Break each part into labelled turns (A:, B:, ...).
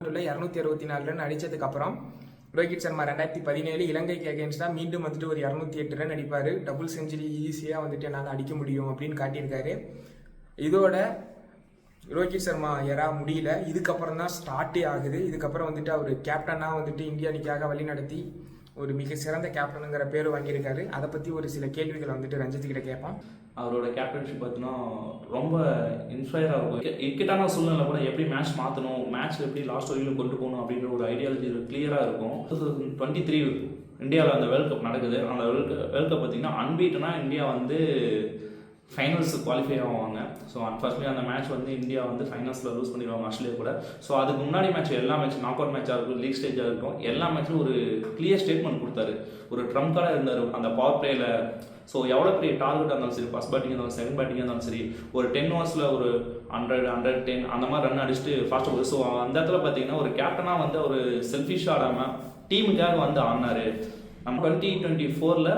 A: 264 run அடிச்சதுக்கு அப்புறம் ரோஹித் சர்மா 2017 இலங்கைக்கு அகேன்ஸ்டா மீண்டும் வந்துட்டு ஒரு 208 ரன் அடிப்பாரு. டபுள் செஞ்சுரி ஈஸியா வந்துட்டு என்னால் அடிக்க முடியும் அப்படின்னு காட்டியிருக்காரு. இதோட ரோஹித் சர்மா எரா முடியல. இதுக்கப்புறம் தான் ஸ்டார்ட்டே ஆகுது. இதுக்கப்புறம் வந்துட்டு அவர் கேப்டனா வந்துட்டு இந்திய அணிக்காக வழி நடத்தி ஒரு மிக சிறந்த கேப்டனுங்கிற பேர் வாங்கியிருக்காரு. அதை பற்றி ஒரு சில கேள்விகளை வந்துட்டு ரஞ்சித் கிட்ட கேட்பான்.
B: அவரோட கேப்டன்ஷிப் பார்த்தீங்கன்னா ரொம்ப இன்ஸ்பயராக இருக்கும். இக்கட்டான சூழ்நிலை கூட எப்படி மேட்ச் மாற்றணும், மேட்ச் எப்படி லாஸ்ட் வரைக்கும் கொண்டு போகணும் அப்படின்ற ஒரு ஐடியாலஜி கிளியராக இருக்கும். 2023 இந்தியாவில் அந்த வேர்ல்ட் கப் நடக்குது. அந்த வேர்ல்ட் கப் பார்த்தீங்கன்னா அன்பீட்டனா இந்தியா வந்து ஃபைனல்ஸ் குவாலிஃபை ஆவாங்க. ஸோ அன்ஃபார்ச்சுனேட்லி அந்த மேட்ச் வந்து இந்தியா வந்து ஃபைனல்ஸில் லூஸ் பண்ணிடுவாங்க ஆஸ்திரேலியா கூட. ஸோ அதுக்கு முன்னாடி மேட்ச் எல்லா மேட்ச் நாக் அவுட் மேட்சாக இருக்கும், லீக் ஸ்டேஜாக இருக்கும், எல்லா மேட்ச்சும் ஒரு கிளியர் ஸ்டேட்மெண்ட் கொடுத்தாரு. ஒரு ட்ரம்ப் கார்டாக இருந்தார் அந்த பவர் பிளேயில். ஸோ எவ்வளோ பெரிய டார்கெட்டாக இருந்தாலும் சரி, ஃபர்ஸ்ட் பேட்டிங் இருந்தாலும் செகண்ட் பேட்டிங்காக இருந்தாலும் சரி, ஒரு 10 ஓவர்ஸில் ஒரு 100, 110 அந்த மாதிரி ரன் அடிச்சுட்டு ஃபாஸ்ட்டாக போகுது. ஸோ அந்த இடத்துல பார்த்தீங்கன்னா ஒரு கேப்டனாக வந்து ஒரு செல்ஃபிஷ் ஆடாமல் டீமுக்காக வந்து ஆடினார். நம்ம 2024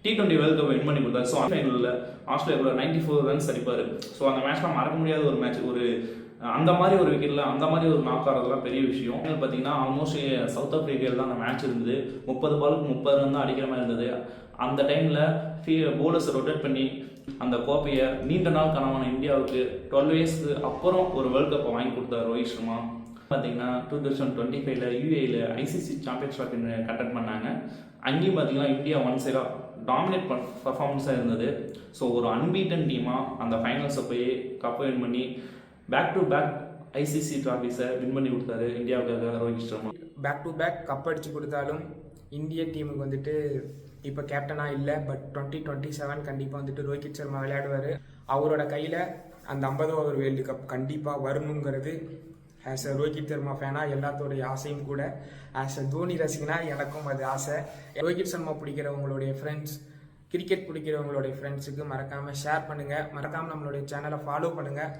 B: T20 வேர்ல்ட் கப் வின் பண்ணி கொடுத்தாரு. ஸோ ஃபைனலில் ஆஸ்திரேலியா 94 ரன்ஸ் அடிப்பார். ஸோ அந்த மேட்ச்லாம் மறக்க முடியாத ஒரு மேட்ச். ஒரு அந்த மாதிரி ஒரு விக்கெட்டில் அந்த மாதிரி ஒரு நாக் ஆடுறதுலாம் பெரிய விஷயம். பார்த்தீங்கன்னா ஆல்மோஸ்ட் சவுத் ஆப்பிரிக்காவில் தான் அந்த மேட்ச் இருந்தது. 30 பாலுக்கு 30 ரன் தான் அடிக்கிற மாதிரி இருந்தது. அந்த டைமில் போலர்ஸ் ரொட்டேட் பண்ணி அந்த கோப்பையை நீண்ட நாள் கனவான இந்தியாவுக்கு 12 இயர்ஸ்க்கு அப்புறம் ஒரு வேர்ல்ட் கப்பை வாங்கி கொடுத்தார் ரோஹித் சர்மா. பார்த்தீங்கன்னா 2025 யூஏயில் ஐசிசி சாம்பியன்ஸ் ட்ராஃபி கண்டக்ட் பண்ணாங்க. அங்கேயும் பார்த்தீங்கன்னா இந்தியா ஒன் சைடாக டாமினேட் பர்ஃபார்மன்ஸாக இருந்தது. ஸோ ஒரு அன்பீட்டன் டீமாக அந்த ஃபைனல்ஸை போய் கப்பை வின் பண்ணி பேக் டு பேக் ஐசிசி ட்ராஃபிஸை வின் பண்ணி கொடுத்தாரு இந்தியாவுக்காக Rohit Sharma.
A: Back to back cup அடிச்சு கொடுத்தாலும் இந்திய டீமுக்கு வந்துட்டு இப்போ கேப்டனாக இல்லை. பட் 2027 கண்டிப்பாக வந்துட்டு ரோஹித் சர்மா விளையாடுவார். அவரோட கையில் அந்த 50 ஓவர் வேர்ல்டு கப் கண்டிப்பாக வரணுங்கிறது ஆஸ் அ ரோஹித் சர்மா ஃபேனாக எல்லாத்தோடைய ஆசையும் கூட. ஆஸ் அ தோனி ரசிகனா எனக்கும் அது ஆசை. ரோஹித் சர்மா பிடிக்கிறவங்களுடைய ஃப்ரெண்ட்ஸ், கிரிக்கெட் பிடிக்கிறவங்களுடைய ஃப்ரெண்ட்ஸுக்கு மறக்காமல் ஷேர் பண்ணுங்கள். மறக்காமல் நம்மளுடைய சேனலை ஃபாலோ பண்ணுங்கள்.